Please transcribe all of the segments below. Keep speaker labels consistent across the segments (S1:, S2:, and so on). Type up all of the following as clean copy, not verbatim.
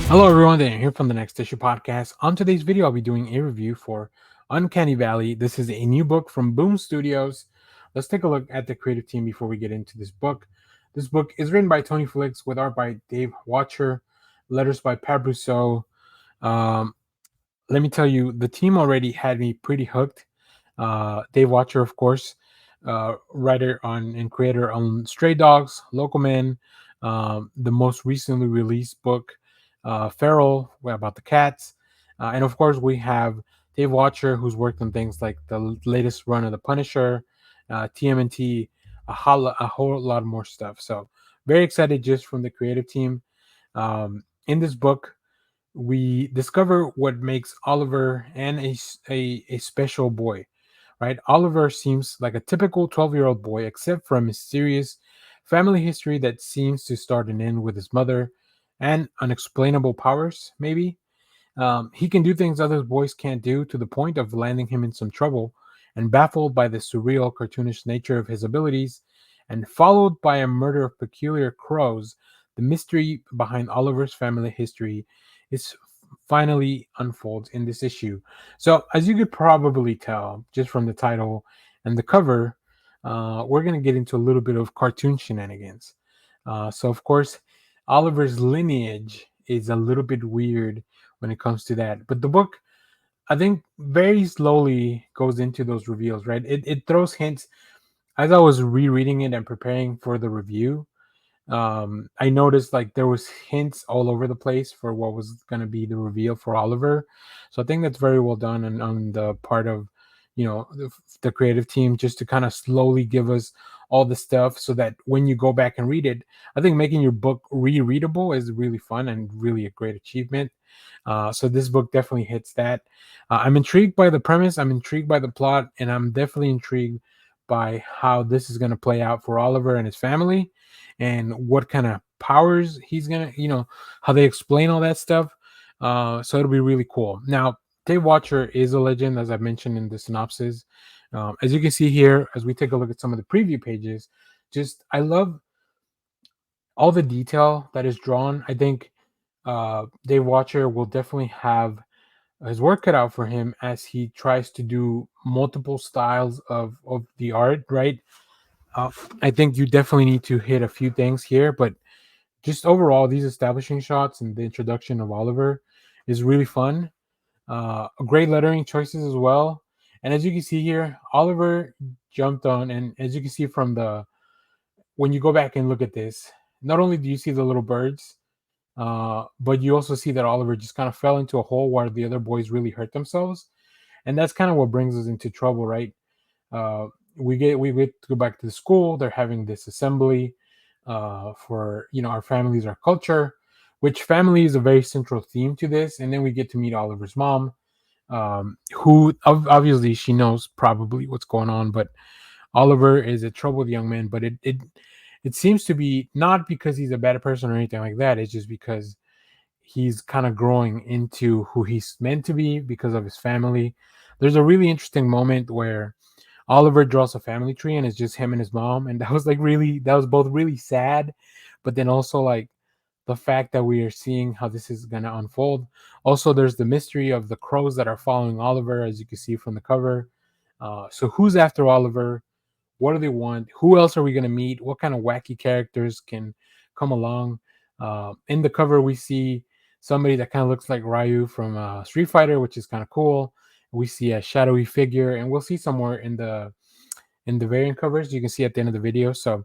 S1: Hello everyone, Dan here from the Next Issue Podcast. On today's video, I'll be doing a review for Uncanny Valley. This is a new book from Boom Studios. Let's take a look at the creative team before we get into this book. This book is written by Tony Fleecs with art by Dave Wachter, letters by Pat Brousseau. Um, Let me tell you, the team already had me pretty hooked. Dave Wachter, of course, writer on and creator on Stray Dogs, Local Men, the most recently released book, Feral, about the cats, and of course we have Dave Wachter, who's worked on things like the latest run of The Punisher, TMNT, a whole lot more stuff. So very excited just from the creative team. In this book, we discover what makes Oliver and a special boy, right? Oliver seems like a typical 12-year-old boy, except for a mysterious family history that seems to start and end with his mother and unexplainable powers, maybe. He can do things other boys can't do, to the point of landing him in some trouble, and baffled by the surreal, cartoonish nature of his abilities, and followed by a murder of peculiar crows, the mystery behind Oliver's family history is finally unfolds in this issue. So, as you could probably tell just from the title and the cover, we're going to get into a little bit of cartoon shenanigans. So, of course, Oliver's lineage is a little bit weird when it comes to that. But the book, I think, very slowly goes into those reveals, right? It throws hints. As I was rereading it and preparing for the review, I noticed like there was hints all over the place for what was going to be the reveal for Oliver. So I think that's very well done on the part of, the creative team, just to kind of slowly give us all the stuff so that when you go back and read it, I think making your book rereadable is really fun and really a great achievement. So this book definitely hits that. I'm intrigued by the premise, I'm intrigued by the plot, and I'm definitely intrigued by how this is going to play out for Oliver and his family, and what kind of powers he's gonna, how they explain all that stuff. So it'll be really cool. Now, Dave Watcher is a legend, as I mentioned in the synopsis. As you can see here, as we take a look at some of the preview pages, just I love all the detail that is drawn. I think Dave Watcher will definitely have his work cut out for him as he tries to do multiple styles of the art, right? Uh, I think you definitely need to hit a few things here, but just overall, these establishing shots and the introduction of Oliver is really fun. Great lettering choices as well. And as you can see here, Oliver jumped on, and as you can see from the when you go back and look at this, not only do you see the little birds, but you also see that Oliver just kind of fell into a hole where the other boys really hurt themselves, and that's kind of what brings us into trouble, right? uh, we get to go back to the school. They're having this assembly for our families, our culture, which family is a very central theme to this. And then we get to meet Oliver's mom, who obviously she knows probably what's going on, but Oliver is a troubled young man. But it seems to be not because he's a bad person or anything like that. It's just because he's kind of growing into who he's meant to be because of his family. There's a really interesting moment where Oliver draws a family tree and it's just him and his mom, and that was both really sad, but then also like the fact that we are seeing how this is gonna unfold. Also, there's the mystery of the crows that are following Oliver, as you can see from the cover. So who's after Oliver? What do they want? Who else are we gonna meet? What kind of wacky characters can come along? In the cover, we see somebody that kind of looks like Ryu from Street Fighter, which is kind of cool. We see a shadowy figure, and we'll see somewhere in the variant covers you can see at the end of the video. So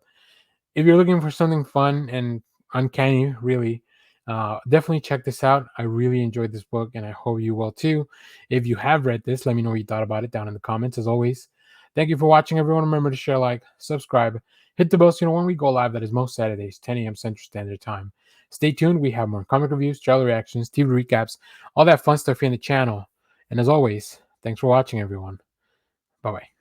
S1: if you're looking for something fun and uncanny, really, definitely check this out. I really enjoyed this book, and I hope you will too. If you have read this, let me know what you thought about it down in the comments. As always, thank you for watching, everyone. Remember to share, like, subscribe, hit the bell so you know when we go live. That is most Saturdays, 10 a.m. Central Standard Time. Stay tuned. We have more comic reviews, trailer reactions, TV recaps, all that fun stuff here in the channel. And as always, thanks for watching, everyone. Bye bye.